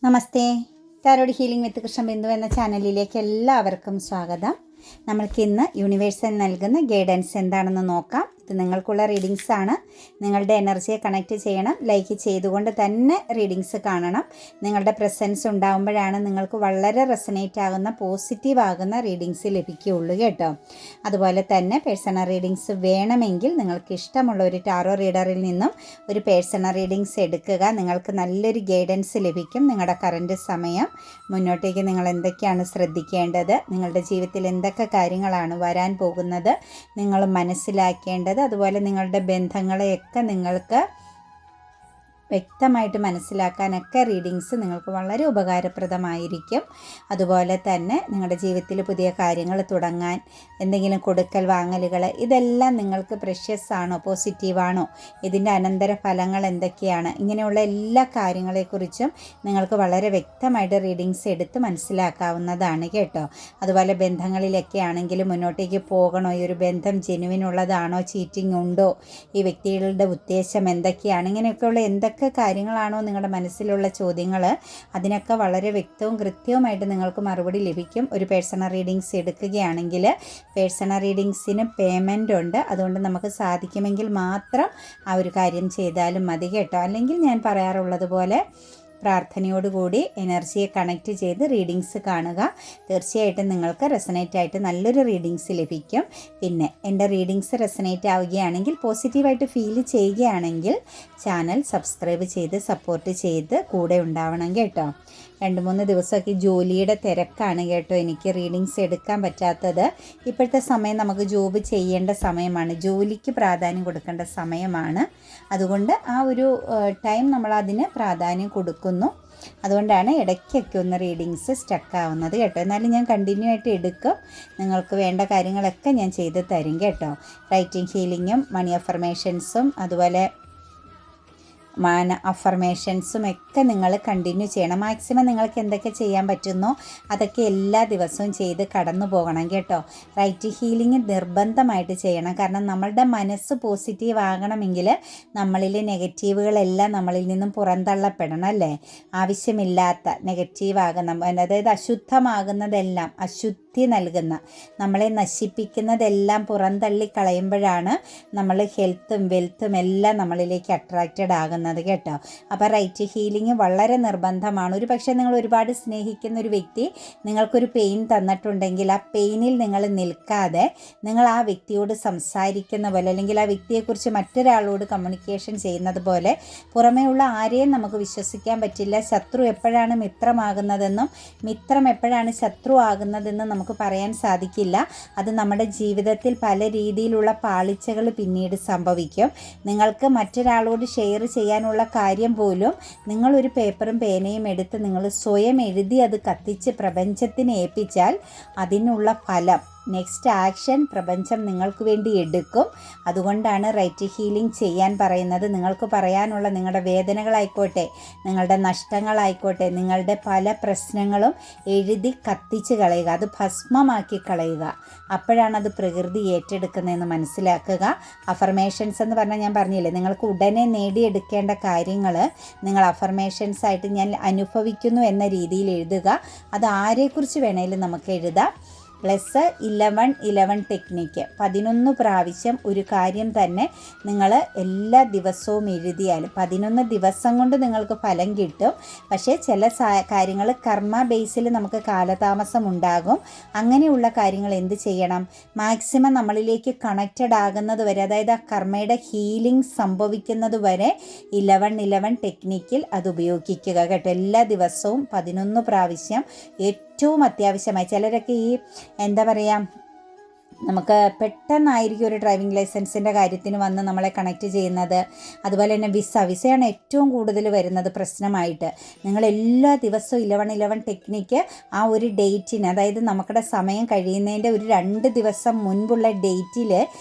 നമസ്തേ. Tarot healing വിത്ത് കൃഷ്ണബിന്ദു എന്ന ചാനലിലേക്ക് എല്ലാവർക്കും സ്വാഗതം. നമ്മൾക്കിന്ന് യൂണിവേഴ്സൽ നൽകുന്ന ഗൈഡൻസ് എന്താണെന്ന് നോക്കാം. ഇത് നിങ്ങൾക്കുള്ള റീഡിങ്സ് ആണ്. നിങ്ങളുടെ എനർജിയെ കണക്റ്റ് ചെയ്യണം. ലൈക്ക് ചെയ്തുകൊണ്ട് തന്നെ റീഡിങ്സ് കാണണം. നിങ്ങളുടെ പ്രസൻസ് ഉണ്ടാകുമ്പോഴാണ് നിങ്ങൾക്ക് വളരെ റെസനേറ്റ് ആകുന്ന പോസിറ്റീവ് ആകുന്ന റീഡിങ്സ് ലഭിക്കുകയുള്ളൂ കേട്ടോ. അതുപോലെ തന്നെ പേഴ്സണൽ റീഡിങ്സ് വേണമെങ്കിൽ നിങ്ങൾക്ക് ഇഷ്ടമുള്ള ഒരു ടാറോ റീഡറിൽ നിന്നും ഒരു പേഴ്സണൽ റീഡിങ്സ് എടുക്കുക. നിങ്ങൾക്ക് നല്ലൊരു ഗൈഡൻസ് ലഭിക്കും. നിങ്ങളുടെ കറൻറ്റ് സമയം മുന്നോട്ടേക്ക് നിങ്ങൾ എന്തൊക്കെയാണ് ശ്രദ്ധിക്കേണ്ടത്, നിങ്ങളുടെ ജീവിതത്തിൽ എന്തൊക്കെ കാര്യങ്ങളാണ് വരാൻ പോകുന്നത്, നിങ്ങൾ മനസ്സിലാക്കേണ്ടത്, അതുപോലെ നിങ്ങളുടെ ബന്ധങ്ങളെയൊക്കെ നിങ്ങൾക്ക് വ്യക്തമായിട്ട് മനസ്സിലാക്കാനൊക്കെ റീഡിങ്സ് നിങ്ങൾക്ക് വളരെ ഉപകാരപ്രദമായിരിക്കും. അതുപോലെ തന്നെ നിങ്ങളുടെ ജീവിതത്തിൽ പുതിയ കാര്യങ്ങൾ തുടങ്ങാൻ, എന്തെങ്കിലും കൊടുക്കൽ വാങ്ങലുകൾ, ഇതെല്ലാം നിങ്ങൾക്ക് പ്രഷ്യസ് ആണോ, പോസിറ്റീവാണോ, ഇതിൻ്റെ അനന്തര ഫലങ്ങൾ എന്തൊക്കെയാണ്, ഇങ്ങനെയുള്ള എല്ലാ കാര്യങ്ങളെക്കുറിച്ചും നിങ്ങൾക്ക് വളരെ വ്യക്തമായിട്ട് റീഡിങ്സ് എടുത്ത് മനസ്സിലാക്കാവുന്നതാണ് കേട്ടോ. അതുപോലെ ബന്ധങ്ങളിലൊക്കെ ആണെങ്കിലും മുന്നോട്ടേക്ക് പോകണോ, ഈ ഒരു ബന്ധം ജെനുവിനുള്ളതാണോ, ചീറ്റിംഗ് ഉണ്ടോ, ഈ വ്യക്തികളുടെ ഉദ്ദേശം എന്തൊക്കെയാണ്, ഇങ്ങനെയൊക്കെയുള്ള എന്തൊക്കെ കാര്യങ്ങളാണോ നിങ്ങളുടെ മനസ്സിലുള്ള ചോദ്യങ്ങൾ, അതിനൊക്കെ വളരെ വ്യക്തവും കൃത്യവുമായിട്ട് നിങ്ങൾക്ക് മറുപടി ലഭിക്കും. ഒരു പേഴ്സണൽ റീഡിങ്സ് എടുക്കുകയാണെങ്കിൽ പേഴ്സണൽ റീഡിങ്സിന് പേയ്മെൻ്റ് ഉണ്ട്. അതുകൊണ്ട് നമുക്ക് സാധിക്കുമെങ്കിൽ മാത്രം ആ ഒരു കാര്യം ചെയ്താലും മതി കേട്ടോ. അല്ലെങ്കിൽ ഞാൻ പറയാറുള്ളത് പോലെ പ്രാർത്ഥനയോടുകൂടി എനർജിയെ കണക്റ്റ് ചെയ്ത് റീഡിങ്സ് കാണുക. തീർച്ചയായിട്ടും നിങ്ങൾക്ക് റെസനേറ്റ് ആയിട്ട് നല്ലൊരു റീഡിങ്സ് ലഭിക്കും. പിന്നെ എൻ്റെ റീഡിങ്സ് റെസനേറ്റ് ആവുകയാണെങ്കിൽ, പോസിറ്റീവായിട്ട് ഫീൽ ചെയ്യുകയാണെങ്കിൽ ചാനൽ സബ്സ്ക്രൈബ് ചെയ്ത് സപ്പോർട്ട് ചെയ്ത് കൂടെ ഉണ്ടാവണം കേട്ടോ. 2-3 ദിവസമൊക്കെ ജോലിയുടെ തിരക്കാണ് കേട്ടോ എനിക്ക് റീഡിങ്സ് എടുക്കാൻ പറ്റാത്തത്. ഇപ്പോഴത്തെ സമയം നമുക്ക് ജോബ് ചെയ്യേണ്ട സമയമാണ്, ജോലിക്ക് പ്രാധാന്യം കൊടുക്കേണ്ട സമയമാണ്. അതുകൊണ്ട് ആ ഒരു ടൈം നമ്മളതിന് പ്രാധാന്യം കൊടുക്കുന്നു. അതുകൊണ്ടാണ് ഇടയ്ക്കൊക്കെ ഒന്ന് റീഡിങ്സ് സ്റ്റക്കാവുന്നത് കേട്ടോ. എന്നാലും ഞാൻ കണ്ടിന്യൂ ആയിട്ട് എടുക്കും. നിങ്ങൾക്ക് വേണ്ട കാര്യങ്ങളൊക്കെ ഞാൻ ചെയ്ത് തരും കേട്ടോ. റൈറ്റിംഗ് ഹീലിങ്ങും മണി അഫർമേഷൻസും അതുപോലെ അഫർമേഷൻസും ഒക്കെ നിങ്ങൾ കണ്ടിന്യൂ ചെയ്യണം. മാക്സിമം നിങ്ങൾക്ക് എന്തൊക്കെ ചെയ്യാൻ പറ്റുന്നോ അതൊക്കെ എല്ലാ ദിവസവും ചെയ്ത് കടന്നു പോകണം കേട്ടോ. റൈറ്റ് ഹീലിംഗ് നിർബന്ധമായിട്ട് ചെയ്യണം. കാരണം നമ്മളുടെ മനസ്സ് പോസിറ്റീവ് ആകണമെങ്കിൽ നമ്മളിലെ നെഗറ്റീവുകളെല്ലാം നമ്മളിൽ നിന്നും പുറന്തള്ളപ്പെടണം അല്ലേ. ആവശ്യമില്ലാത്ത നെഗറ്റീവ് ആകുന്ന, അതായത് അശുദ്ധമാകുന്നതെല്ലാം, അശുദ്ധി നൽകുന്ന, നമ്മളെ നശിപ്പിക്കുന്നതെല്ലാം പുറന്തള്ളി കളയുമ്പോഴാണ് നമ്മൾ ഹെൽത്തും വെൽത്തും എല്ലാം നമ്മളിലേക്ക് അട്രാക്റ്റഡ് ആകുന്നത് കേട്ടോ. അപ്പോൾ റൈറ്റ് ഹീലിംഗ് വളരെ നിർബന്ധമാണ്. ഒരു പക്ഷേ നിങ്ങൾ ഒരുപാട് സ്നേഹിക്കുന്ന ഒരു വ്യക്തി നിങ്ങൾക്കൊരു പെയിൻ തന്നിട്ടുണ്ടെങ്കിൽ ആ പെയിനിൽ നിങ്ങൾ നിൽക്കാതെ നിങ്ങൾ ആ വ്യക്തിയോട് സംസാരിക്കുന്ന പോലെ, അല്ലെങ്കിൽ ആ വ്യക്തിയെക്കുറിച്ച് മറ്റൊരാളോട് കമ്മ്യൂണിക്കേഷൻ ചെയ്യുന്നത് പോലെ, പുറമേയുള്ള ആരെയും നമുക്ക് വിശ്വസിക്കാൻ പറ്റില്ല. ശത്രു എപ്പോഴാണ് മിത്രമാകുന്നതെന്നും മിത്രം എപ്പോഴാണ് ശത്രു ആകുന്നതെന്നും നമുക്ക് പറയാൻ സാധിക്കില്ല. അത് നമ്മുടെ ജീവിതത്തിൽ പല രീതിയിലുള്ള പാളിച്ചകൾ പിന്നീട് സംഭവിക്കും. നിങ്ങൾക്ക് മറ്റൊരാളോട് ഷെയർ ചെയ്യാനുള്ള കാര്യം പോലും നിങ്ങളൊരു പേപ്പറും പേനയും എടുത്ത് നിങ്ങൾ സ്വയം എഴുതി അത് കത്തിച്ച് പ്രപഞ്ചത്തിനെ ഏൽപ്പിച്ചാൽ അതിനുള്ള ഫലം, നെക്സ്റ്റ് ആക്ഷൻ പ്രപഞ്ചം നിങ്ങൾക്ക് വേണ്ടി എടുക്കും. അതുകൊണ്ടാണ് റൈറ്റ് ഹീലിംഗ് ചെയ്യാൻ പറയുന്നത്. നിങ്ങൾക്ക് പറയാനുള്ള നിങ്ങളുടെ വേദനകളായിക്കോട്ടെ, നിങ്ങളുടെ നഷ്ടങ്ങളായിക്കോട്ടെ, നിങ്ങളുടെ പല പ്രശ്നങ്ങളും എഴുതി കത്തിച്ച് കളയുക, അത് ഭസ്മമാക്കി കളയുക. അപ്പോഴാണ് അത് പ്രകൃതി ഏറ്റെടുക്കുന്നതെന്ന് മനസ്സിലാക്കുക. അഫർമേഷൻസ് എന്ന് പറഞ്ഞാൽ ഞാൻ പറഞ്ഞില്ലേ, നിങ്ങൾക്ക് ഉടനെ നേടിയെടുക്കേണ്ട കാര്യങ്ങൾ നിങ്ങൾ അഫർമേഷൻസ് ആയിട്ട് ഞാൻ അനുഭവിക്കുന്നു എന്ന രീതിയിൽ എഴുതുക. അത് ആരെക്കുറിച്ച് വേണേലും നമുക്ക് എഴുതാം. +11 ടെക്നിക്ക് 11 പ്രാവശ്യം ഒരു കാര്യം തന്നെ നിങ്ങൾ എല്ലാ ദിവസവും എഴുതിയാൽ 11 ദിവസം കൊണ്ട് നിങ്ങൾക്ക് ഫലം കിട്ടും. പക്ഷേ ചില കാര്യങ്ങൾ കർമ്മ ബേസിൽ നമുക്ക് കാലതാമസം ഉണ്ടാകും. അങ്ങനെയുള്ള കാര്യങ്ങൾ എന്ത് ചെയ്യണം, മാക്സിമം നമ്മളിലേക്ക് കണക്റ്റഡ് ആകുന്നത് വരെ, അതായത് ആ കർമ്മയുടെ ഹീലിംഗ് സംഭവിക്കുന്നത് വരെ 11 ടെക്നിക്കിൽ അത് ഉപയോഗിക്കുക കേട്ടോ. എല്ലാ ദിവസവും 11 പ്രാവശ്യം ഏറ്റവും അത്യാവശ്യമായി. ചിലരൊക്കെ ഈ എന്താ പറയുക, നമുക്ക് പെട്ടെന്നായിരിക്കും ഒരു ഡ്രൈവിംഗ് ലൈസൻസിൻ്റെ കാര്യത്തിന് വന്ന് നമ്മളെ കണക്റ്റ് ചെയ്യുന്നത്. അതുപോലെ തന്നെ വിസയാണ് ഏറ്റവും കൂടുതൽ വരുന്നത് പ്രശ്നമായിട്ട്. നിങ്ങൾ എല്ലാ ദിവസവും 11 ടെക്നിക്ക് ആ ഒരു ഡേറ്റിന്, അതായത് നമുക്കുടെ സമയം കഴിയുന്നതിൻ്റെ ഒരു 2 ദിവസം മുൻപുള്ള ഡേറ്റിൽ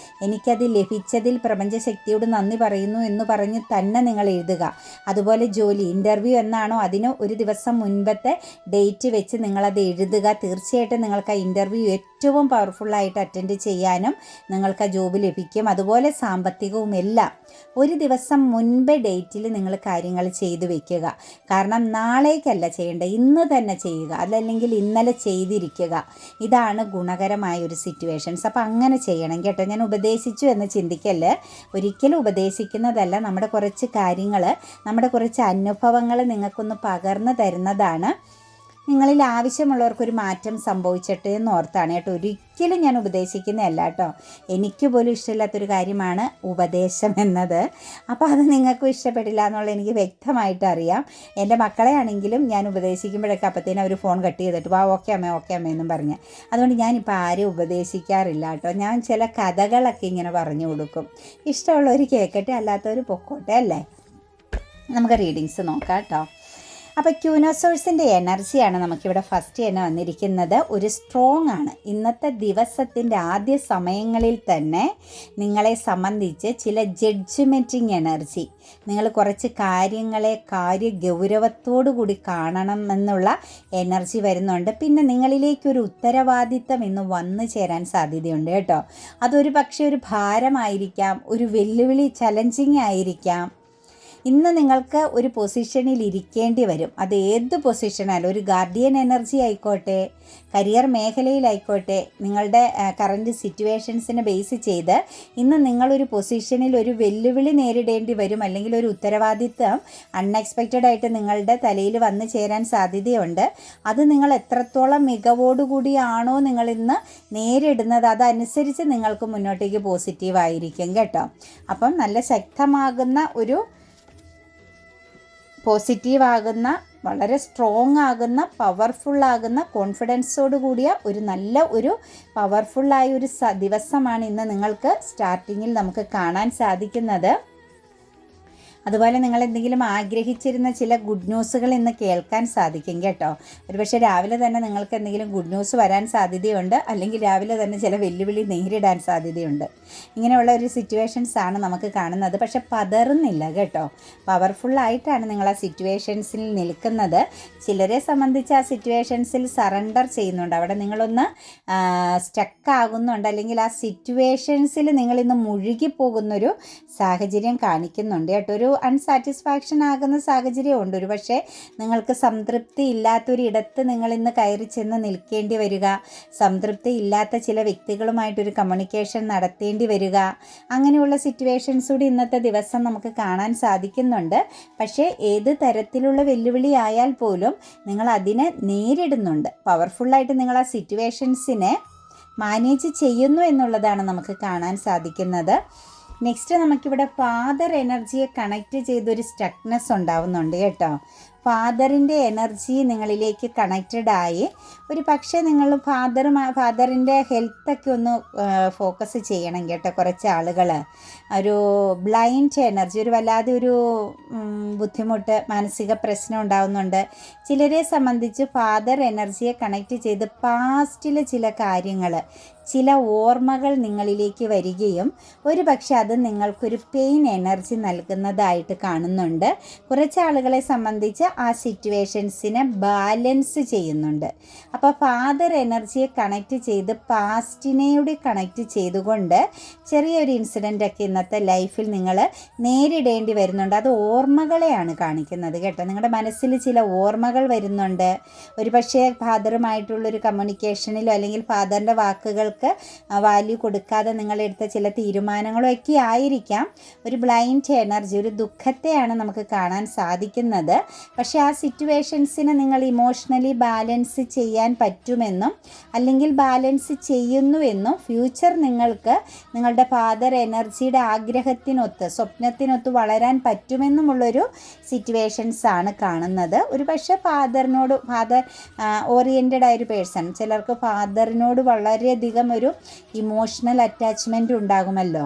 എനിക്കത് ലഭിച്ചതിൽ പ്രപഞ്ചശക്തിയോട് നന്ദി പറയുന്നു എന്ന് പറഞ്ഞ് തന്നെ നിങ്ങൾ എഴുതുക. അതുപോലെ ജോലി ഇൻ്റർവ്യൂ എന്നാണോ അതിന് ഒരു ദിവസം മുൻപത്തെ ഡേറ്റ് വെച്ച് നിങ്ങളത് എഴുതുക. തീർച്ചയായിട്ടും നിങ്ങൾക്ക് ആ ഇൻ്റർവ്യൂ ഏറ്റവും പവർഫുള്ളായിട്ട് അറ്റൻഡ് അറ്റൻഡ് ചെയ്യാനും നിങ്ങൾക്ക് ജോബ് ലഭിക്കും. അതുപോലെ സാമ്പത്തികവും എല്ലാം ഒരു ദിവസം മുൻപേ ഡേറ്റിൽ നിങ്ങൾ കാര്യങ്ങൾ ചെയ്തു വെക്കുക. കാരണം നാളേക്കല്ല ചെയ്യേണ്ടത്, ഇന്ന് തന്നെ ചെയ്യുക, അതല്ലെങ്കിൽ ഇന്നലെ ചെയ്തിരിക്കുക. ഇതാണ് ഗുണകരമായ ഒരു സിറ്റുവേഷൻസ്. അപ്പോൾ അങ്ങനെ ചെയ്യണം കേട്ടോ. ഞാൻ ഉപദേശിച്ചു എന്ന് ചിന്തിക്കല്ലേ, ഒരിക്കലും ഉപദേശിക്കുന്നതല്ല. നമ്മുടെ കുറച്ച് കാര്യങ്ങൾ, നമ്മുടെ കുറച്ച് അനുഭവങ്ങൾ നിങ്ങൾക്കൊന്ന് പകർന്നു തരുന്നതാണ്. നിങ്ങളിൽ ആവശ്യമുള്ളവർക്കൊരു മാറ്റം സംഭവിച്ചിട്ട് എന്ന് ഓർത്താണ് കേട്ടോ. ഒരിക്കലും ഞാൻ ഉപദേശിക്കുന്നതല്ല കേട്ടോ. എനിക്ക് പോലും ഇഷ്ടമില്ലാത്തൊരു കാര്യമാണ് ഉപദേശം എന്നത്. അപ്പോൾ അത് നിങ്ങൾക്കും ഇഷ്ടപ്പെടില്ല എന്നുള്ളത് എനിക്ക് വ്യക്തമായിട്ട് അറിയാം. എൻ്റെ മക്കളെ ആണെങ്കിലും ഞാൻ ഉപദേശിക്കുമ്പോഴൊക്കെ അപ്പത്തേനും അവർ ഫോൺ കട്ട് ചെയ്തിട്ട് വാ ഓക്കെ അമ്മ എന്നും പറഞ്ഞ്. അതുകൊണ്ട് ഞാനിപ്പോൾ ആരും ഉപദേശിക്കാറില്ല കേട്ടോ. ഞാൻ ചില കഥകളൊക്കെ ഇങ്ങനെ പറഞ്ഞു കൊടുക്കും. ഇഷ്ടമുള്ളവർ കേൾക്കട്ടെ, അല്ലാത്തവർ പൊക്കോട്ടെ അല്ലേ. നമുക്ക് റീഡിങ്സ് നോക്കാം കേട്ടോ. അപ്പോൾ ക്യൂനോസോഴ്സിൻ്റെ എനർജിയാണ് നമുക്കിവിടെ ഫസ്റ്റ് തന്നെ വന്നിരിക്കുന്നത്. ഒരു സ്ട്രോങ് ആണ്. ഇന്നത്തെ ദിവസത്തിൻ്റെ ആദ്യ സമയങ്ങളിൽ തന്നെ നിങ്ങളെ സംബന്ധിച്ച് ചില ജഡ്ജ്മെൻറ്റിങ് എനർജി, നിങ്ങൾ കുറച്ച് കാര്യങ്ങളെ ഗൗരവത്തോടു കൂടി കാണണം എന്നുള്ള എനർജി വരുന്നുണ്ട്. പിന്നെ നിങ്ങളിലേക്കൊരു ഉത്തരവാദിത്തം ഇന്ന് വന്നു ചേരാൻ സാധ്യതയുണ്ട് കേട്ടോ. അതൊരു പക്ഷേ ഒരു ഭാരമായിരിക്കാം, ഒരു വെല്ലുവിളി, ചലഞ്ചിങ് ആയിരിക്കാം. ഇന്ന് നിങ്ങൾക്ക് ഒരു പൊസിഷനിൽ ഇരിക്കേണ്ടി വരും. അത് ഏത് പൊസിഷനായാലും, ഒരു ഗാർഡിയൻ എനർജി ആയിക്കോട്ടെ, കരിയർ മേഖലയിലായിക്കോട്ടെ, നിങ്ങളുടെ കറൻറ്റ് സിറ്റുവേഷൻസിനെ ബേസ് ചെയ്ത് ഇന്ന് നിങ്ങളൊരു പൊസിഷനിൽ ഒരു വെല്ലുവിളി നേരിടേണ്ടി വരും, അല്ലെങ്കിൽ ഒരു ഉത്തരവാദിത്തം അൺഎക്സ്പെക്റ്റഡ് ആയിട്ട് നിങ്ങളുടെ തലയിൽ വന്നു ചേരാൻ സാധ്യതയുണ്ട്. അത് നിങ്ങൾ എത്രത്തോളം മികവോടുകൂടിയാണോ നിങ്ങളിന്ന് നേരിടുന്നത്, അതനുസരിച്ച് നിങ്ങൾക്ക് മുന്നോട്ടേക്ക് പോസിറ്റീവായിരിക്കും കേട്ടോ. അപ്പം നല്ല ശക്തമാകുന്ന ഒരു പോസിറ്റീവാകുന്ന, വളരെ സ്ട്രോങ് ആകുന്ന, പവർഫുള്ളാകുന്ന, കോൺഫിഡൻസോട് കൂടിയ ഒരു നല്ല ഒരു പവർഫുള്ളായ ഒരു ദിവസമാണ് ഇന്ന് നിങ്ങൾക്ക് സ്റ്റാർട്ടിങ്ങിൽ നമുക്ക് കാണാൻ സാധിക്കുന്നത്. അതുപോലെ നിങ്ങൾ എന്തെങ്കിലും ആഗ്രഹിച്ചിരുന്ന ചില ഗുഡ് ന്യൂസുകൾ ഇന്ന് കേൾക്കാൻ സാധിക്കും കേട്ടോ. ഒരുപക്ഷെ രാവിലെ തന്നെ നിങ്ങൾക്ക് എന്തെങ്കിലും ഗുഡ് ന്യൂസ് വരാൻ സാധ്യതയുണ്ട്, അല്ലെങ്കിൽ രാവിലെ തന്നെ ചില വെല്ലുവിളി നേരിടാൻ സാധ്യതയുണ്ട്. ഇങ്ങനെയുള്ള ഒരു സിറ്റുവേഷൻസ് ആണ് നമുക്ക് കാണുന്നത്. പക്ഷെ പതറുന്നില്ല കേട്ടോ. പവർഫുള്ളായിട്ടാണ് നിങ്ങൾ ആ സിറ്റുവേഷൻസിൽ നിൽക്കുന്നത്. ചിലരെ സംബന്ധിച്ച് ആ സിറ്റുവേഷൻസിൽ സറണ്ടർ ചെയ്യുന്നുണ്ട്. അവിടെ നിങ്ങളൊന്ന് സ്റ്റക്കാകുന്നുണ്ട്, അല്ലെങ്കിൽ ആ സിറ്റുവേഷൻസിൽ നിങ്ങളിന്ന് മുഴുകിപ്പോകുന്നൊരു സാഹചര്യം കാണിക്കുന്നുണ്ട് കേട്ടോ. ഒരു അൺസാറ്റിസ്ഫാക്ഷൻ ആകുന്ന സാഹചര്യമുണ്ട്. ഒരു പക്ഷേ നിങ്ങൾക്ക് സംതൃപ്തി ഇല്ലാത്തൊരിടത്ത് നിങ്ങളിന്ന് കയറി ചെന്ന് നിൽക്കേണ്ടി വരിക, സംതൃപ്തി ഇല്ലാത്ത ചില വ്യക്തികളുമായിട്ടൊരു കമ്മ്യൂണിക്കേഷൻ നടത്തേണ്ടി വരിക, അങ്ങനെയുള്ള സിറ്റുവേഷൻസ് കൂടി ഇന്നത്തെ ദിവസം നമുക്ക് കാണാൻ സാധിക്കുന്നുണ്ട്. പക്ഷേ ഏത് തരത്തിലുള്ള വെല്ലുവിളി ആയാൽ പോലും നിങ്ങൾ അതിനെ നേരിടുന്നുണ്ട്. പവർഫുള്ളായിട്ട് നിങ്ങൾ ആ സിറ്റുവേഷൻസിനെ മാനേജ് ചെയ്യുന്നു എന്നുള്ളതാണ് നമുക്ക് കാണാൻ സാധിക്കുന്നത്. നെക്സ്റ്റ് നമുക്കിവിടെ ഫാദർ എനർജിയെ കണക്റ്റ് ചെയ്തൊരു സ്റ്റക്നെസ് ഉണ്ടാവുന്നുണ്ട് കേട്ടോ. ഫാദറിൻ്റെ എനർജി നിങ്ങളിലേക്ക് കണക്റ്റഡായി, ഒരു പക്ഷേ നിങ്ങൾ ഫാദറിൻ്റെ ഹെൽത്തൊക്കെ ഒന്ന് ഫോക്കസ് ചെയ്യണം കേട്ടോ. കുറച്ച് ആളുകൾ ഒരു ബ്ലൈൻഡ് എനർജി, ഒരു വല്ലാതെ ഒരു ബുദ്ധിമുട്ട്, മാനസിക പ്രശ്നം ഉണ്ടാകുന്നുണ്ട്. ചിലരെ സംബന്ധിച്ച് ഫാദർ എനർജിയെ കണക്റ്റ് ചെയ്ത് പാസ്റ്റിൽ ചില കാര്യങ്ങൾ, ചില ഓർമ്മകൾ നിങ്ങളിലേക്ക് വരികയും ഒരു പക്ഷേ അത് നിങ്ങൾക്കൊരു പെയിൻ എനർജി നൽകുന്നതായിട്ട് കാണുന്നുണ്ട്. കുറച്ച് ആളുകളെ സംബന്ധിച്ച് ആ സിറ്റുവേഷൻസിനെ ബാലൻസ് ചെയ്യുന്നുണ്ട്. അപ്പോൾ ഫാദർ എനർജിയെ കണക്റ്റ് ചെയ്ത് പാസ്റ്റിനെയോട് കണക്റ്റ് ചെയ്തുകൊണ്ട് ചെറിയൊരു ഇൻസിഡൻ്റൊക്കെ ഇന്നത്തെ ലൈഫിൽ നിങ്ങൾ നേരിടേണ്ടി വരുന്നുണ്ട്. അത് ഓർമ്മകളെയാണ് കാണിക്കുന്നത് കേട്ടോ. നിങ്ങളുടെ മനസ്സിൽ ചില ഓർമ്മകൾ വരുന്നുണ്ട്. ഒരു പക്ഷേ ഫാദറുമായിട്ടുള്ളൊരു കമ്മ്യൂണിക്കേഷനിലോ അല്ലെങ്കിൽ ഫാദറിൻ്റെ വാക്കുകൾക്ക് വാല്യൂ കൊടുക്കാതെ നിങ്ങളെടുത്ത ചില തീരുമാനങ്ങളോ ഒക്കെ ആയിരിക്കാം. ഒരു ബ്ലൈൻഡ് എനർജി, ഒരു ദുഃഖത്തെയാണ് നമുക്ക് കാണാൻ സാധിക്കുന്നത്. പക്ഷേ ആ സിറ്റുവേഷൻസിനെ നിങ്ങൾ ഇമോഷണലി ബാലൻസ് ചെയ്യാൻ പറ്റുമെന്നും, അല്ലെങ്കിൽ ബാലൻസ് ചെയ്യുന്നുവെന്നും, ഫ്യൂച്ചർ നിങ്ങൾക്ക് നിങ്ങളുടെ ഫാദർ എനർജിയുടെ ആഗ്രഹത്തിനൊത്ത്, സ്വപ്നത്തിനൊത്ത് വളരാൻ പറ്റുമെന്നുമുള്ളൊരു സിറ്റുവേഷൻസാണ് കാണുന്നത്. ഒരു പക്ഷേ ഫാദർ ഓറിയൻറ്റഡ് ആയൊരു പേഴ്സൺ, ചിലർക്ക് ഫാദറിനോട് വളരെയധികം ഒരു ഇമോഷണൽ അറ്റാച്ച്മെൻറ്റ് ഉണ്ടാകുമല്ലോ.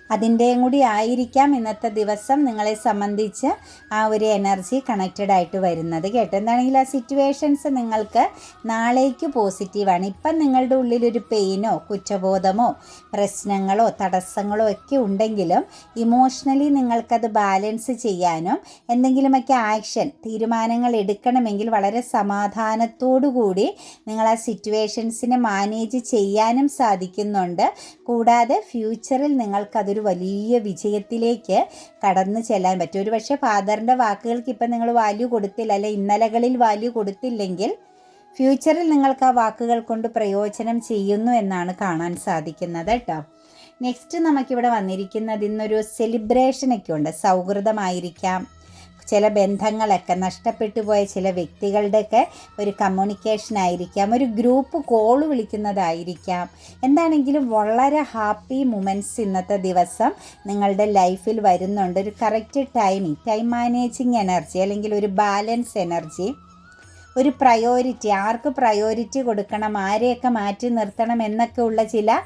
അതിൻ്റെയും കൂടി ആയിരിക്കാം ഇന്നത്തെ ദിവസം നിങ്ങളെ സംബന്ധിച്ച് ആ ഒരു എനർജി കണക്റ്റഡ് ആയിട്ട് വരുന്നത് കേട്ടോ. എന്താണെങ്കിലും ആ സിറ്റുവേഷൻസ് നിങ്ങൾക്ക് നാളേക്ക് പോസിറ്റീവാണ്. ഇപ്പം നിങ്ങളുടെ ഉള്ളിലൊരു പെയിനോ കുറ്റബോധമോ പ്രശ്നങ്ങളോ തടസ്സങ്ങളോ ഒക്കെ ഉണ്ടെങ്കിലും ഇമോഷണലി നിങ്ങൾക്കത് ബാലൻസ് ചെയ്യാനും എന്തെങ്കിലുമൊക്കെ ആക്ഷൻ തീരുമാനങ്ങൾ എടുക്കണമെങ്കിൽ വളരെ സമാധാനത്തോടു കൂടി നിങ്ങൾ ആ സിറ്റുവേഷൻസിനെ മാനേജ് ചെയ്യാനും സാധിക്കുന്നുണ്ട്. കൂടാതെ ഫ്യൂച്ചറിൽ നിങ്ങൾക്കതൊരു വലിയ വിജയത്തിലേക്ക് കടന്നു ചെല്ലാൻ പറ്റും. ഒരു പക്ഷേ ഫാദറിൻ്റെ വാക്കുകൾക്ക് ഇപ്പം നിങ്ങൾ വാല്യൂ കൊടുത്തില്ല, അല്ലെ ഇന്നലകളിൽ വാല്യൂ കൊടുത്തില്ലെങ്കിൽ ഫ്യൂച്ചറിൽ നിങ്ങൾക്ക് ആ വാക്കുകൾ കൊണ്ട് പ്രയോജനം ചെയ്യുന്നു എന്നാണ് കാണാൻ സാധിക്കുന്നത് കേട്ടോ. നെക്സ്റ്റ് നമുക്കിവിടെ വന്നിരിക്കുന്നത് ഇന്നൊരു സെലിബ്രേഷനൊക്കെ ഉണ്ട്. സൗഹൃദമായിരിക്കാം, ചില ബന്ധങ്ങളൊക്കെ നഷ്ടപ്പെട്ടു പോയ ചില വ്യക്തികളുടെയൊക്കെ ഒരു കമ്മ്യൂണിക്കേഷൻ ആയിരിക്കാം, ഒരു ഗ്രൂപ്പ് കോൾ വിളിക്കുന്നതായിരിക്കാം. എന്താണെങ്കിലും വളരെ ഹാപ്പി മൊമെൻറ്റ്സ് ഇന്നത്തെ ദിവസം നിങ്ങളുടെ ലൈഫിൽ വരുന്നുണ്ട്. ഒരു കറക്റ്റ് ടൈം മാനേജിങ് എനർജി അല്ലെങ്കിൽ ഒരു ബാലൻസ് എനർജി, ഒരു പ്രയോറിറ്റി, ആർക്ക് പ്രയോറിറ്റി കൊടുക്കണം, ആരെയൊക്കെ മാറ്റി നിർത്തണം എന്നൊക്കെ ഉള്ള ചില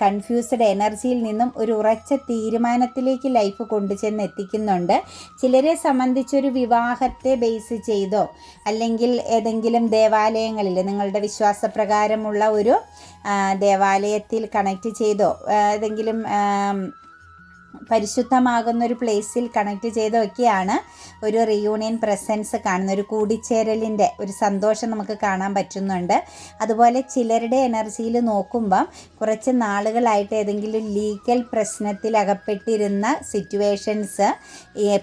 കൺഫ്യൂസ്ഡ് എനർജിയിൽ നിന്നും ഒരു ഉറച്ച തീരുമാനത്തിലേക്ക് ലൈഫ് കൊണ്ടുചെന്ന് എത്തിക്കുന്നുണ്ട്. ചിലരെ സംബന്ധിച്ചൊരു വിവാഹത്തെ ബേസ് ചെയ്തോ അല്ലെങ്കിൽ ഏതെങ്കിലും ദേവാലയങ്ങളിൽ നിങ്ങളുടെ വിശ്വാസപ്രകാരമുള്ള ഒരു ദേവാലയത്തിൽ കണക്റ്റ് ചെയ്തോ ഏതെങ്കിലും പരിശുദ്ധമാകുന്നൊരു പ്ലേസിൽ കണക്റ്റ് ചെയ്തൊക്കെയാണ് ഒരു റിയൂണിയൻ പ്രസൻസ് കാണുന്ന ഒരു കൂടിച്ചേരലിൻ്റെ ഒരു സന്തോഷം നമുക്ക് കാണാൻ പറ്റുന്നുണ്ട്. അതുപോലെ ചിലരുടെ എനർജിയിൽ നോക്കുമ്പം കുറച്ച് നാളുകളായിട്ട് ഏതെങ്കിലും ലീഗൽ പ്രശ്നത്തിൽ അകപ്പെട്ടിരുന്ന സിറ്റുവേഷൻസ്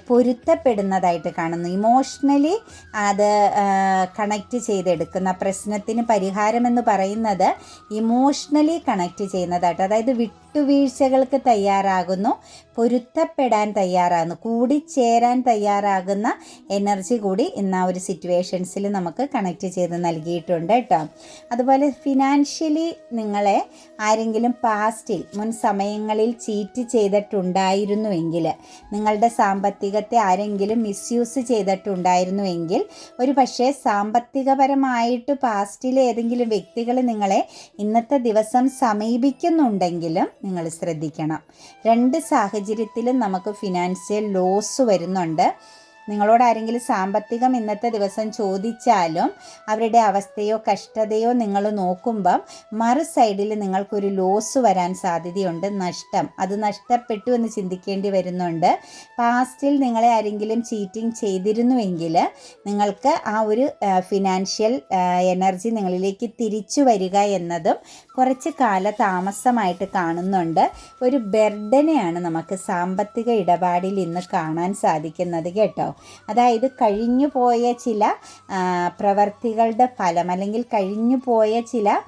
പൊരുത്തപ്പെടുന്നതായിട്ട് കാണുന്നു. ഇമോഷണലി അത് കണക്റ്റ് ചെയ്തെടുക്കുന്ന പ്രശ്നത്തിന് പരിഹാരമെന്ന് പറയുന്നത് ഇമോഷണലി കണക്റ്റ് ചെയ്യുന്നതായിട്ട്, അതായത് വിട്ടുവീഴ്ചകൾക്ക് തയ്യാറാകുന്നു, പൊരുത്തപ്പെടാൻ തയ്യാറാകുന്നു, കൂടിച്ചേരാൻ തയ്യാറാകുന്ന എനർജി കൂടി ഇന്ന് ആ ഒരു സിറ്റുവേഷൻസിൽ നമുക്ക് കണക്റ്റ് ചെയ്ത് നൽകിയിട്ടുണ്ട് കേട്ടോ. അതുപോലെ ഫിനാൻഷ്യലി നിങ്ങളെ ആരെങ്കിലും പാസ്റ്റിൽ മുൻ സമയങ്ങളിൽ ചീറ്റ് ചെയ്തിട്ടുണ്ടായിരുന്നുവെങ്കിൽ, നിങ്ങളുടെ സാമ്പത്തികത്തെ ആരെങ്കിലും മിസ്യൂസ് ചെയ്തിട്ടുണ്ടായിരുന്നുവെങ്കിൽ, ഒരു പക്ഷേ സാമ്പത്തികപരമായിട്ട് പാസ്റ്റിലെ ഏതെങ്കിലും വ്യക്തികൾ നിങ്ങളെ ഇന്നത്തെ ദിവസം സമീപിക്കുന്നുണ്ടെങ്കിലും നിങ്ങൾ ശ്രദ്ധിക്കണം. രണ്ട് സാഹചര്യത്തിലും നമുക്ക് ഫിനാൻഷ്യൽ ലോസ് വരുന്നുണ്ട്. നിങ്ങളോട് ആരെങ്കിലും സാമ്പത്തികം ഇന്നത്തെ ദിവസം ചോദിച്ചാലും അവരുടെ അവസ്ഥയോ കഷ്ടതയോ നിങ്ങൾ നോക്കുമ്പം മറു സൈഡിൽ നിങ്ങൾക്കൊരു ലോസ് വരാൻ സാധ്യതയുണ്ട്, നഷ്ടം. അത് നഷ്ടപ്പെട്ടു എന്ന് ചിന്തിക്കേണ്ടി വരുന്നുണ്ട്. പാസ്റ്റിൽ നിങ്ങളെ ആരെങ്കിലും ചീറ്റിംഗ് ചെയ്തിരുന്നുവെങ്കിൽ നിങ്ങൾക്ക് ആ ഒരു ഫിനാൻഷ്യൽ എനർജി നിങ്ങളിലേക്ക് തിരിച്ചു വരിക എന്നതും കുറച്ച് കാലതാമസമായിട്ട് കാണുന്നുണ്ട്. ഒരു ബർഡനെയാണ് നമുക്ക് സാമ്പത്തിക ഇടപാടിൽ ഇന്ന് കാണാൻ സാധിക്കുന്നത് കേട്ടോ. അതായത് കഴിഞ്ഞു പോയ ചില പ്രവർത്തികളുടെ ഫലം അല്ലെങ്കിൽ കഴിഞ്ഞു പോയ ചില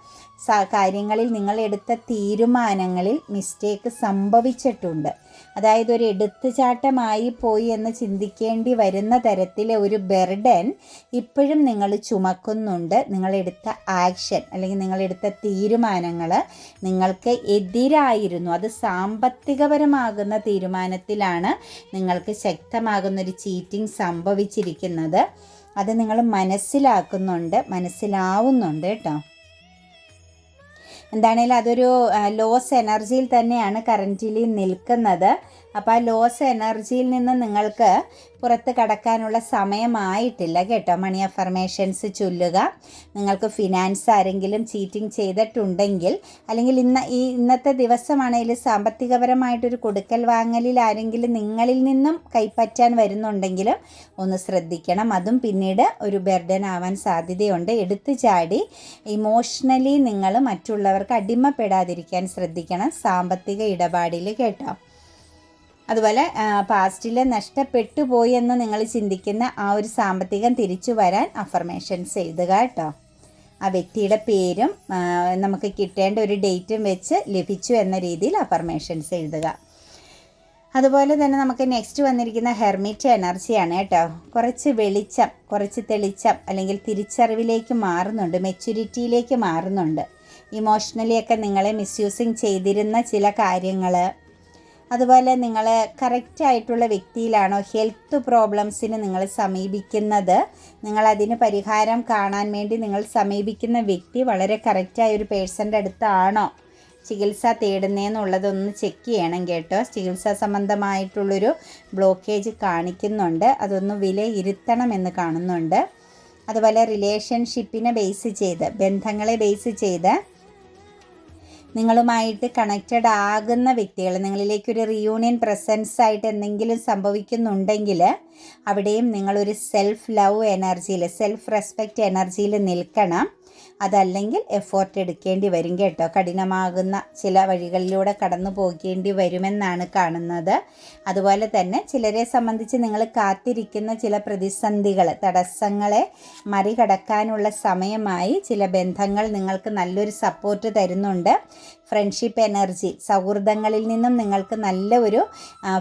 കാര്യങ്ങളിൽ നിങ്ങൾ എടുത്ത തീരുമാനങ്ങളിൽ മിസ്റ്റേക്ക് സംഭവിച്ചിട്ടുണ്ട്. അതായത് ഒരു എടുത്തുചാട്ടമായി പോയി എന്ന് ചിന്തിക്കേണ്ടി വരുന്ന തരത്തിലെ ഒരു ബർഡൻ ഇപ്പോഴും നിങ്ങൾ ചുമക്കുന്നുണ്ട്. നിങ്ങളെടുത്ത ആക്ഷൻ അല്ലെങ്കിൽ നിങ്ങളെടുത്ത തീരുമാനങ്ങൾ നിങ്ങൾക്ക് എതിരായിരുന്നു. അത് സാമ്പത്തികപരമാകുന്ന തീരുമാനത്തിലാണ് നിങ്ങൾക്ക് ശക്തമാകുന്നൊരു ചീറ്റിംഗ് സംഭവിച്ചിരിക്കുന്നത്. അത് നിങ്ങൾ മനസ്സിലാവുന്നുണ്ട് കേട്ടോ. എന്താണേലും അതൊരു ലോസ് എനർജിയിൽ തന്നെയാണ് കറൻറ്റ്ലി നിൽക്കുന്നത്. അപ്പോൾ ആ ലോസ് എനർജിയിൽ നിന്ന് നിങ്ങൾക്ക് പുറത്ത് കടക്കാനുള്ള സമയമായിട്ടില്ല കേട്ടോ. മണി അഫർമേഷൻസ് ചൊല്ലുക. നിങ്ങൾക്ക് ഫിനാൻസ് ആരെങ്കിലും ചീറ്റിംഗ് ചെയ്തിട്ടുണ്ടെങ്കിൽ, അല്ലെങ്കിൽ ഇന്നത്തെ ദിവസമാണെങ്കിലും സാമ്പത്തികപരമായിട്ടൊരു കൊടുക്കൽ വാങ്ങലിൽ ആരെങ്കിലും നിങ്ങളിൽ നിന്നും കൈപ്പറ്റാൻ വരുന്നുണ്ടെങ്കിലും ഒന്ന് ശ്രദ്ധിക്കണം. അതും പിന്നീട് ഒരു ബർഡൻ ആവാൻ സാധ്യതയുണ്ട്. എടുത്തു ചാടി ഇമോഷണലി നിങ്ങൾ മറ്റുള്ളവർക്ക് അടിമപ്പെടാതിരിക്കാൻ ശ്രദ്ധിക്കണം സാമ്പത്തിക ഇടപാടിൽ കേട്ടോ. അതുപോലെ പാസ്റ്റിൽ നഷ്ടപ്പെട്ടു പോയി എന്ന് നിങ്ങൾ ചിന്തിക്കുന്ന ആ ഒരു സാമ്പത്തികം തിരിച്ചു വരാൻ അഫർമേഷൻസ് എഴുതുക കേട്ടോ. ആ വ്യക്തിയുടെ പേരും നമുക്ക് കിട്ടേണ്ട ഒരു ഡേറ്റും വെച്ച് ലഭിച്ചു എന്ന രീതിയിൽ അഫർമേഷൻസ് എഴുതുക. അതുപോലെ തന്നെ നമുക്ക് നെക്സ്റ്റ് വന്നിരിക്കുന്ന ഹെർമിറ്റ് എനർജിയാണ് കേട്ടോ. കുറച്ച് വെളിച്ചം, കുറച്ച് തെളിച്ചം അല്ലെങ്കിൽ തിരിച്ചറിവിലേക്ക് മാറുന്നുണ്ട്, മെച്യൂരിറ്റിയിലേക്ക് മാറുന്നുണ്ട്. ഇമോഷണലിയൊക്കെ നിങ്ങളെ മിസ്യൂസിങ് ചെയ്തിരുന്ന ചില കാര്യങ്ങൾ, അതുപോലെ നിങ്ങൾ കറക്റ്റായിട്ടുള്ള വ്യക്തിയിലാണോ, ഹെൽത്ത് പ്രോബ്ലംസിന് നിങ്ങൾ സമീപിക്കുന്നത്, നിങ്ങളതിന് പരിഹാരം കാണാൻ വേണ്ടി നിങ്ങൾ സമീപിക്കുന്ന വ്യക്തി വളരെ കറക്റ്റായ ഒരു പേഴ്സൻ്റെ അടുത്താണോ, ചികിത്സ തേടുന്നതെന്നുള്ളതൊന്ന് ചെക്ക് ചെയ്യണം കേട്ടോ. ചികിത്സാ സംബന്ധമായിട്ടുള്ളൊരു ബ്ലോക്കേജ് കാണിക്കുന്നുണ്ട്, അതൊന്ന് വിലയിരുത്തണമെന്ന് കാണുന്നുണ്ട്. അതുപോലെ റിലേഷൻഷിപ്പിനെ ബേസ് ചെയ്ത്, ബന്ധങ്ങളെ ബേസ് ചെയ്ത് നിങ്ങളുമായിട്ട് കണക്റ്റഡ് ആകുന്ന വ്യക്തികൾ, നിങ്ങളിലേക്കൊരു റിയൂണിയൻ പ്രസൻസ് ആയിട്ട് എന്തെങ്കിലും സംഭവിക്കുന്നുണ്ടെങ്കിൽ അവിടെയും നിങ്ങളൊരു സെൽഫ് ലവ് എനർജിയിൽ, സെൽഫ് റെസ്പെക്റ്റ് എനർജിയിൽ നിൽക്കണം. അതല്ലെങ്കിൽ എഫോർട്ട് എടുക്കേണ്ടി വരും കേട്ടോ. കഠിനമാകുന്ന ചില വഴികളിലൂടെ കടന്നു പോകേണ്ടി വരുമെന്നാണ് കാണുന്നത്. അതുപോലെ തന്നെ ചിലരെ സംബന്ധിച്ച് നിങ്ങൾ കാത്തിരിക്കുന്ന ചില പ്രതിസന്ധികൾ, തടസ്സങ്ങളെ മറികടക്കാനുള്ള സമയമായി. ചില ബന്ധങ്ങൾ നിങ്ങൾക്ക് നല്ലൊരു സപ്പോർട്ട് തരുന്നുണ്ട്. ഫ്രണ്ട്ഷിപ്പ് എനർജി, സൗഹൃദങ്ങളിൽ നിന്നും നിങ്ങൾക്ക് നല്ല ഒരു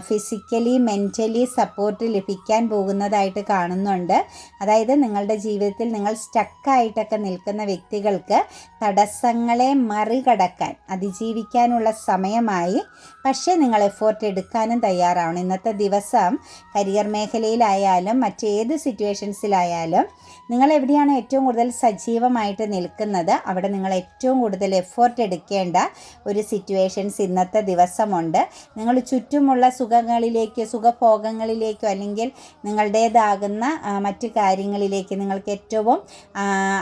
ഫിസിക്കലി മെൻ്റലി സപ്പോർട്ട് ലഭിക്കാൻ പോകുന്നതായിട്ട് കാണുന്നുണ്ട്. അതായത് നിങ്ങളുടെ ജീവിതത്തിൽ നിങ്ങൾ സ്റ്റക്കായിട്ടൊക്കെ നിൽക്കുന്ന വ്യക്തികൾക്ക് തടസ്സങ്ങളെ മറികടക്കാൻ, അതിജീവിക്കാനുള്ള സമയമായി. പക്ഷേ നിങ്ങൾ എഫോർട്ട് എടുക്കാനും തയ്യാറാവണം. ഇന്നത്തെ ദിവസം കരിയർ മേഖലയിലായാലും മറ്റേത് സിറ്റുവേഷൻസിലായാലും നിങ്ങൾ എവിടെയാണ് ഏറ്റവും കൂടുതൽ സജീവമായിട്ട് നിൽക്കുന്നത് അവിടെ നിങ്ങൾ ഏറ്റവും കൂടുതൽ എഫോർട്ട് എടുക്കേണ്ട ഒരു സിറ്റുവേഷൻസ് ഇന്നത്തെ ദിവസമുണ്ട്. നിങ്ങൾ ചുറ്റുമുള്ള സുഖഭോഗങ്ങളിലേക്കോ അല്ലെങ്കിൽ നിങ്ങളുടേതാകുന്ന മറ്റു കാര്യങ്ങളിലേക്ക്, നിങ്ങൾക്ക് ഏറ്റവും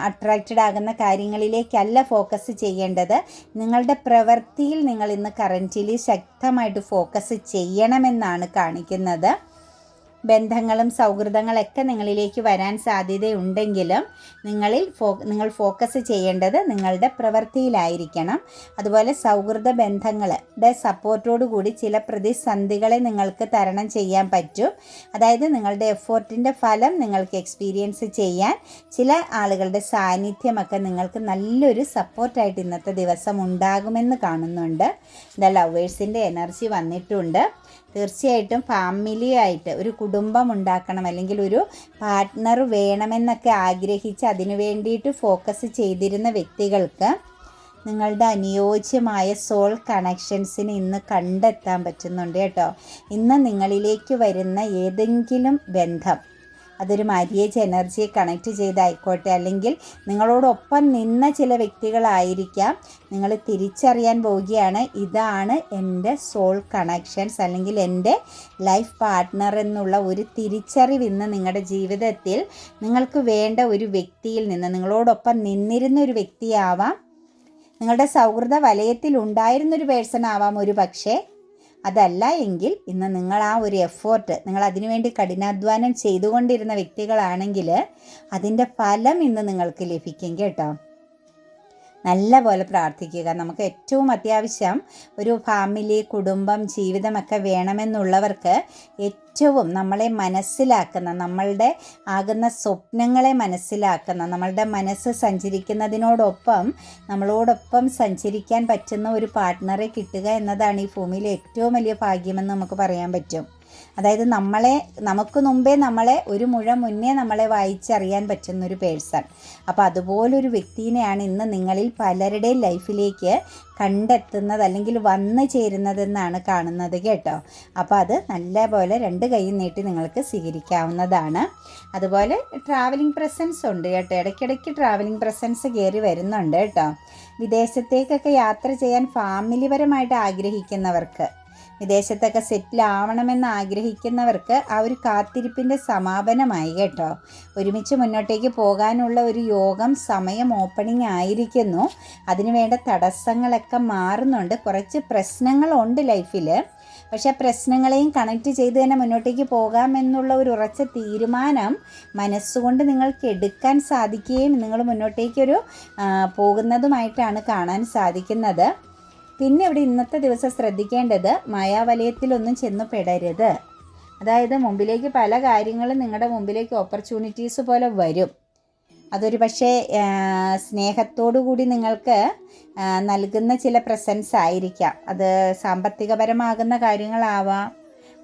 അട്രാക്റ്റഡ് ആകുന്ന കാര്യങ്ങളിലേക്കല്ല ഫോക്കസ് ചെയ്യേണ്ടത്. നിങ്ങളുടെ പ്രവൃത്തിയിൽ നിങ്ങൾ ഇന്ന് കറൻറ്റ്ലി ശക്തമായിട്ട് ഫോക്കസ് ചെയ്യണമെന്നാണ് കാണിക്കുന്നത്. ബന്ധങ്ങളും സൗഹൃദങ്ങളൊക്കെ നിങ്ങളിലേക്ക് വരാൻ സാധ്യതയുണ്ടെങ്കിലും നിങ്ങൾ ഫോക്കസ് ചെയ്യേണ്ടത് നിങ്ങളുടെ പ്രവൃത്തിയിലായിരിക്കണം. അതുപോലെ സൗഹൃദ ബന്ധങ്ങളുടെ സപ്പോർട്ടോടു കൂടി ചില പ്രതിസന്ധികളെ നിങ്ങൾക്ക് തരണം ചെയ്യാൻ പറ്റും. അതായത് നിങ്ങളുടെ എഫോർട്ടിൻ്റെ ഫലം നിങ്ങൾക്ക് എക്സ്പീരിയൻസ് ചെയ്യാൻ ചില ആളുകളുടെ സാന്നിധ്യമൊക്കെ നിങ്ങൾക്ക് നല്ലൊരു സപ്പോർട്ടായിട്ട് ഇന്നത്തെ ദിവസം ഉണ്ടാകുമെന്ന് കാണുന്നുണ്ട്. ലവേഴ്സിൻ്റെ എനർജി വന്നിട്ടുണ്ട്. തീർച്ചയായിട്ടും ഫാമിലിയായിട്ട് ഒരു കുടുംബം ഉണ്ടാക്കണം, അല്ലെങ്കിൽ ഒരു പാർട്ട്ണർ വേണമെന്നൊക്കെ ആഗ്രഹിച്ച് അതിനു വേണ്ടിയിട്ട് ഫോക്കസ് ചെയ്തിരുന്ന വ്യക്തികൾക്ക് നിങ്ങളുടെ അനുയോജ്യമായ സോൾ കണക്ഷൻസിന് ഇന്ന് കണ്ടെത്താൻ പറ്റുന്നുണ്ട് കേട്ടോ. ഇന്ന് നിങ്ങളിലേക്ക് വരുന്ന ഏതെങ്കിലും ബന്ധം, അതൊരു മാര്യേജ് എനർജിയെ കണക്റ്റ് ചെയ്തായിക്കോട്ടെ, അല്ലെങ്കിൽ നിങ്ങളോടൊപ്പം നിന്ന ചില വ്യക്തികളായിരിക്കാം. നിങ്ങൾ തിരിച്ചറിയാൻ പോവുകയാണ്, ഇതാണ് എൻ്റെ സോൾ കണക്ഷൻസ് അല്ലെങ്കിൽ എൻ്റെ ലൈഫ് പാർട്ട്ണർ എന്നുള്ള ഒരു തിരിച്ചറിവ് ഇന്ന് നിങ്ങളുടെ ജീവിതത്തിൽ നിങ്ങൾക്ക് വേണ്ട ഒരു വ്യക്തിയിൽ നിന്ന്, നിങ്ങളോടൊപ്പം നിന്നിരുന്ന ഒരു വ്യക്തിയാവാം, നിങ്ങളുടെ സൗഹൃദ വലയത്തിൽ ഉണ്ടായിരുന്നൊരു പേഴ്സൺ ആവാം ഒരു പക്ഷേ. അതല്ല എങ്കിൽ ഇന്ന് നിങ്ങൾ ആ ഒരു എഫോർട്ട്, നിങ്ങൾ അതിനുവേണ്ടി കഠിനാധ്വാനം ചെയ്തുകൊണ്ടിരുന്ന വ്യക്തികളാണെങ്കിൽ അതിൻ്റെ ഫലം ഇന്ന് നിങ്ങൾക്ക് ലഭിക്കും കേട്ടോ. നല്ല പോലെ പ്രാർത്ഥിക്കുക. നമുക്ക് ഏറ്റവും അത്യാവശ്യം ഒരു ഫാമിലി, കുടുംബം, ജീവിതമൊക്കെ വേണമെന്നുള്ളവർക്ക് ഏറ്റവും നമ്മളെ മനസ്സിലാക്കുന്ന, നമ്മളുടെ ആകുന്ന സ്വപ്നങ്ങളെ മനസ്സിലാക്കുന്ന, നമ്മളുടെ മനസ്സ് സഞ്ചരിക്കുന്നതിനോടൊപ്പം നമ്മളോടൊപ്പം സഞ്ചരിക്കാൻ പറ്റുന്ന ഒരു പാർട്ട്ണറെ കിട്ടുക എന്നതാണ് ഈ ഭൂമിയിലെ ഏറ്റവും വലിയ ഭാഗ്യമെന്ന് നമുക്ക് പറയാൻ പറ്റും. അതായത് നമുക്ക് മുമ്പേ ഒരു മുഴം മുന്നേ നമ്മളെ വായിച്ചറിയാൻ പറ്റുന്നൊരു പേഴ്സൺ. അപ്പോൾ അതുപോലൊരു വ്യക്തിനെയാണ് ഇന്ന് നിങ്ങളിൽ പലരുടെയും ലൈഫിലേക്ക് കണ്ടെത്തുന്നത് അല്ലെങ്കിൽ വന്നു ചേരുന്നതെന്നാണ് കാണുന്നത് കേട്ടോ. അപ്പോൾ അത് നല്ല പോലെ രണ്ട് കൈയും നീട്ടി നിങ്ങൾക്ക് സ്വീകരിക്കാവുന്നതാണ്. അതുപോലെ ട്രാവലിംഗ് പ്രസൻസ് ഉണ്ട് കേട്ടോ. ഇടയ്ക്കിടയ്ക്ക് ട്രാവലിംഗ് പ്രസൻസ് കയറി വരുന്നുണ്ട് കേട്ടോ. വിദേശത്തേക്കൊക്കെ യാത്ര ചെയ്യാൻ ഫാമിലിപരമായിട്ട് ആഗ്രഹിക്കുന്നവർക്ക്, വിദേശത്തൊക്കെ സെറ്റിൽ ആവണമെന്ന് ആഗ്രഹിക്കുന്നവർക്ക് ആ ഒരു കാത്തിരിപ്പിൻ്റെ സമാപനമായി കേട്ടോ. ഒരുമിച്ച് മുന്നോട്ടേക്ക് പോകാനുള്ള ഒരു യോഗം, സമയം ഓപ്പണിംഗ് ആയിരിക്കുന്നു. അതിനുവേണ്ട തടസ്സങ്ങളൊക്കെ മാറുന്നുണ്ട്. കുറച്ച് പ്രശ്നങ്ങളുണ്ട് ലൈഫിൽ, പക്ഷേ പ്രശ്നങ്ങളെയും കണക്റ്റ് ചെയ്ത് തന്നെ മുന്നോട്ടേക്ക് പോകാമെന്നുള്ള ഒരു ഉറച്ച തീരുമാനം മനസ്സുകൊണ്ട് നിങ്ങൾക്ക് എടുക്കാൻ സാധിക്കുകയും നിങ്ങൾ മുന്നോട്ടേക്കൊരു പോകുന്നതുമായിട്ടാണ് കാണാൻ സാധിക്കുന്നത്. പിന്നെ ഇവിടെ ഇന്നത്തെ ദിവസം ശ്രദ്ധിക്കേണ്ടത്, മായാവലയത്തിലൊന്നും ചെന്ന് പെടരുത്. അതായത് മുമ്പിലേക്ക് പല കാര്യങ്ങളും നിങ്ങളുടെ മുമ്പിലേക്ക് ഓപ്പർച്യൂണിറ്റീസ് പോലെ വരും. അതൊരു പക്ഷേ സ്നേഹത്തോടു കൂടി നിങ്ങൾക്ക് നൽകുന്ന ചില പ്രസൻസ് ആയിരിക്കാം. അത് സാമ്പത്തികപരമാകുന്ന കാര്യങ്ങളാവാം,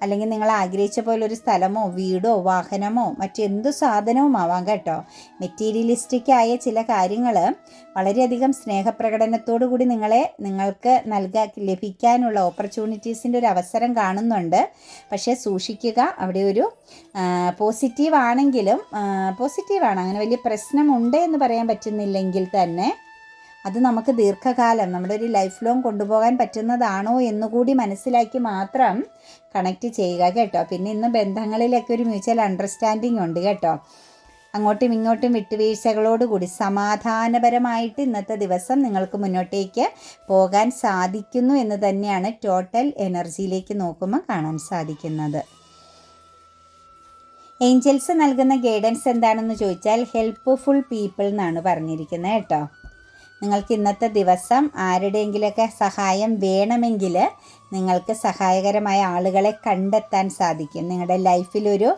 അല്ലെങ്കിൽ നിങ്ങൾ ആഗ്രഹിച്ച പോലെ ഒരു സ്ഥലമോ വീടോ വാഹനമോ മറ്റെന്തു സാധനവും ആവാം കേട്ടോ. മെറ്റീരിയലിസ്റ്റിക്കായ ചില കാര്യങ്ങൾ വളരെയധികം സ്നേഹപ്രകടനത്തോടു കൂടി നിങ്ങൾക്ക് ലഭിക്കാനുള്ള ഓപ്പർച്യൂണിറ്റീസിൻ്റെ ഒരു അവസരം കാണുന്നുണ്ട്. പക്ഷേ സൂക്ഷിക്കുക, അവിടെ ഒരു പോസിറ്റീവാണെങ്കിലും, പോസിറ്റീവാണ്, അങ്ങനെ വലിയ പ്രശ്നമുണ്ട് എന്ന് പറയാൻ പറ്റുന്നില്ലെങ്കിൽ തന്നെ അത് നമുക്ക് ദീർഘകാലം നമ്മുടെ ഒരു ലൈഫ് ലോങ് കൊണ്ടുപോകാൻ പറ്റുന്നതാണോ എന്നുകൂടി മനസ്സിലാക്കി മാത്രം കണക്റ്റ് ചെയ്യുക കേട്ടോ. പിന്നെ ഇന്ന് ബന്ധങ്ങളിലൊക്കെ ഒരു മ്യൂച്വൽ അണ്ടർസ്റ്റാൻഡിങ് ഉണ്ട് കേട്ടോ. അങ്ങോട്ടും ഇങ്ങോട്ടും വിട്ടുവീഴ്ചകളോടുകൂടി സമാധാനപരമായിട്ട് ഇന്നത്തെ ദിവസം നിങ്ങൾക്ക് മുന്നോട്ടേക്ക് പോകാൻ സാധിക്കുന്നു എന്ന് തന്നെയാണ് ടോട്ടൽ എനർജിയിലേക്ക് നോക്കുമ്പോൾ കാണാൻ സാധിക്കുന്നത്. ഏഞ്ചൽസ് നൽകുന്ന ഗൈഡൻസ് എന്താണെന്ന് ചോദിച്ചാൽ ഹെൽപ്ഫുൾ പീപ്പിൾ എന്നാണ് പറഞ്ഞിരിക്കുന്നത് കേട്ടോ. നിങ്ങൾക്ക് ഇന്നത്തെ ദിവസം ആരുടെയെങ്കിലുമൊക്കെ സഹായം വേണമെങ്കിൽ നിങ്ങൾക്ക് സഹായകരമായ ആളുകളെ കണ്ടെത്താൻ സാധിക്കും. നിങ്ങളുടെ ലൈഫിലൊരു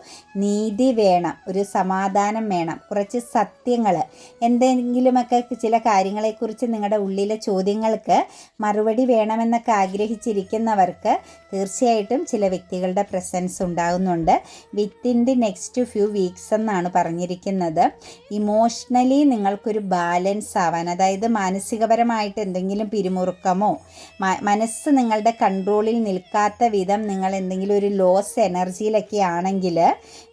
നീതി വേണം, ഒരു സമാധാനം വേണം, കുറച്ച് സത്യങ്ങൾ, എന്തെങ്കിലുമൊക്കെ ചില കാര്യങ്ങളെക്കുറിച്ച് നിങ്ങളുടെ ഉള്ളിലെ ചോദ്യങ്ങൾക്ക് മറുപടി വേണമെന്നൊക്കെ ആഗ്രഹിച്ചിരിക്കുന്നവർക്ക് തീർച്ചയായിട്ടും ചില വ്യക്തികളുടെ പ്രസൻസ് ഉണ്ടാകുന്നുണ്ട്. Within the next few weeks എന്നാണ് പറഞ്ഞിരിക്കുന്നത്. ഇമോഷണലി നിങ്ങൾക്കൊരു ബാലൻസ് ആവാൻ, അതായത് മാനസികപരമായിട്ട് എന്തെങ്കിലും പിരിമുറുക്കമോ മനസ്സ് നിങ്ങളുടെ കൺട്രോളിൽ നിൽക്കാത്ത വിധം നിങ്ങൾ എന്തെങ്കിലും ഒരു ലോസ് എനർജിയിലൊക്കെ ആണെങ്കിൽ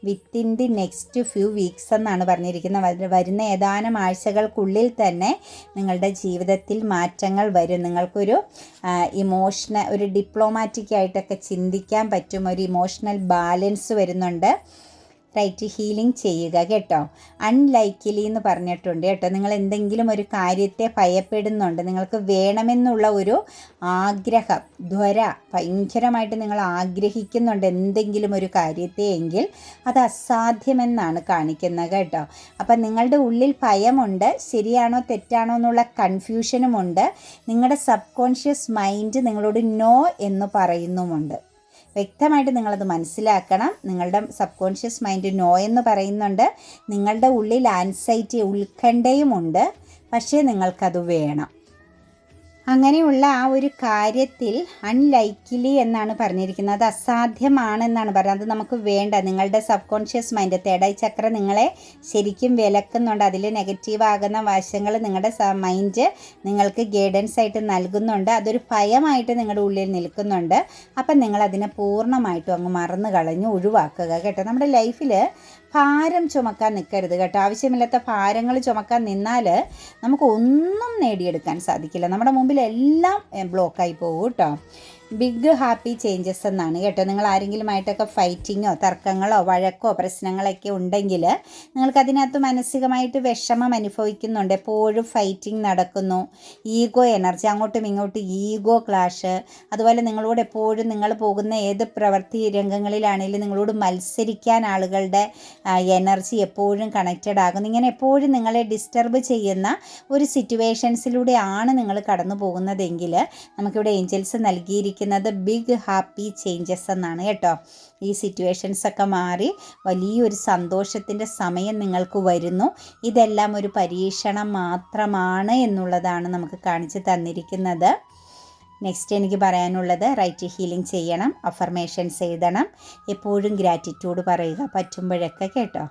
within the next few weeks എന്നാണ് പറഞ്ഞിരിക്കുന്നത്. വരുന്ന ഏതാനും ആഴ്ചകൾക്കുള്ളിൽ തന്നെ നിങ്ങളുടെ ജീവിതത്തിൽ മാറ്റങ്ങൾ വരും. നിങ്ങൾക്കൊരു ഒരു ഡിപ്ലോമാറ്റിക് ആയിട്ടൊക്കെ ചിന്തിക്കാൻ പറ്റും. ഒരു ഇമോഷണൽ ബാലൻസ് വരുന്നുണ്ട്. റൈറ്റ് ഹീലിംഗ് ചെയ്യുക കേട്ടോ. അൺലൈക്കിലി എന്ന് പറഞ്ഞിട്ടുണ്ട് കേട്ടോ. നിങ്ങൾ എന്തെങ്കിലും ഒരു കാര്യത്തെ ഭയപ്പെടുന്നുണ്ട്, നിങ്ങൾക്ക് വേണമെന്നുള്ള ഒരു ആഗ്രഹം, ഭയങ്കരമായിട്ട് നിങ്ങൾ ആഗ്രഹിക്കുന്നുണ്ട് എന്തെങ്കിലും ഒരു കാര്യത്തെ എങ്കിൽ അത് അസാധ്യമെന്നാണ് കാണിക്കുന്നത് കേട്ടോ. അപ്പം നിങ്ങളുടെ ഉള്ളിൽ ഭയമുണ്ട്, ശരിയാണോ തെറ്റാണോ എന്നുള്ള കൺഫ്യൂഷനുമുണ്ട്. നിങ്ങളുടെ സബ് കോൺഷ്യസ് മൈൻഡ് നിങ്ങളോട് നോ എന്ന് പറയുന്നുമുണ്ട്. വ്യക്തമായിട്ട് നിങ്ങളത് മനസ്സിലാക്കണം. നിങ്ങളുടെ സബ് കോൺഷ്യസ് മൈൻഡ് നോ എന്ന് പറയുന്നുണ്ട്. നിങ്ങളുടെ ഉള്ളിൽ ആൻസൈറ്റി, ഉത്കണ്ഠയുമുണ്ട്. പക്ഷേ നിങ്ങൾക്കത് വേണം. അങ്ങനെയുള്ള ആ ഒരു കാര്യത്തിൽ അൺലൈക്കിലി എന്നാണ് പറഞ്ഞിരിക്കുന്നത്. അത് അസാധ്യമാണെന്നാണ് പറയുന്നത്. അത് നമുക്ക് വേണ്ട. നിങ്ങളുടെ subconscious mind, third eye chakra നിങ്ങളെ ശരിക്കും വിലക്കുന്നുണ്ട്. അതിൽ നെഗറ്റീവ് ആകുന്ന വശങ്ങൾ നിങ്ങളുടെ മൈൻഡ് നിങ്ങൾക്ക് ഗൈഡൻസ് ആയിട്ട് നൽകുന്നുണ്ട്. അതൊരു ഭയമായിട്ട് നിങ്ങളുടെ ഉള്ളിൽ നിൽക്കുന്നുണ്ട്. അപ്പം നിങ്ങളതിനെ പൂർണ്ണമായിട്ടും അങ്ങ് മറന്നു കളഞ്ഞ് ഒഴിവാക്കുക കേട്ടോ. നമ്മുടെ ലൈഫിൽ ഭാരം ചുമക്കാൻ നിൽക്കരുത് കേട്ടോ. ആവശ്യമില്ലാത്ത ഭാരങ്ങൾ ചുമക്കാൻ നിന്നാൽ നമുക്ക് ഒന്നും നേടിയെടുക്കാൻ സാധിക്കില്ല. നമ്മുടെ മുമ്പിൽ എല്ലാം ബ്ലോക്കായി പോകും കേട്ടോ. ബിഗ് ഹാപ്പി ചേഞ്ചസ് എന്നാണ് കേട്ടോ. നിങ്ങൾ ആരെങ്കിലുമായിട്ടൊക്കെ ഫൈറ്റിങ്ങോ തർക്കങ്ങളോ വഴക്കോ പ്രശ്നങ്ങളൊക്കെ ഉണ്ടെങ്കിൽ നിങ്ങൾക്കതിനകത്ത് മാനസികമായിട്ട് വിഷമം അനുഭവിക്കുന്നുണ്ട്. എപ്പോഴും ഫൈറ്റിംഗ് നടക്കുന്നു, ഈഗോ എനർജി, അങ്ങോട്ടും ഇങ്ങോട്ടും ഈഗോ ക്ലാഷ്. അതുപോലെ നിങ്ങളോട് എപ്പോഴും നിങ്ങൾ പോകുന്ന ഏത് പ്രവൃത്തി രംഗങ്ങളിലാണെങ്കിലും നിങ്ങളോട് മത്സരിക്കാൻ ആളുകളുടെ എനർജി എപ്പോഴും കണക്റ്റഡ് ആകുന്നു. ഇങ്ങനെ എപ്പോഴും നിങ്ങളെ ഡിസ്റ്റർബ് ചെയ്യുന്ന ഒരു സിറ്റുവേഷൻസിലൂടെയാണ് നിങ്ങൾ കടന്നു പോകുന്നതെങ്കിൽ നമുക്കിവിടെ ഏഞ്ചൽസ് നൽകിയിരിക്കുന്നത് ബിഗ് ഹാപ്പി ചേഞ്ചസ് എന്നാണ് കേട്ടോ. ഈ സിറ്റുവേഷൻസൊക്കെ മാറി വലിയൊരു സന്തോഷത്തിൻ്റെ സമയം നിങ്ങൾക്ക് വരുന്നു. ഇതെല്ലാം ഒരു പരീക്ഷണം മാത്രമാണ് എന്നുള്ളതാണ് നമുക്ക് കാണിച്ചു തന്നിരിക്കുന്നത്. നെക്സ്റ്റ് എനിക്ക് പറയാനുള്ളത് റൈറ്റ് ഹീലിംഗ് ചെയ്യണം, അഫർമേഷൻസ് എഴുതണം, എപ്പോഴും ഗ്രാറ്റിറ്റ്യൂഡ് പറയുക പറ്റുമ്പോഴൊക്കെ കേട്ടോ.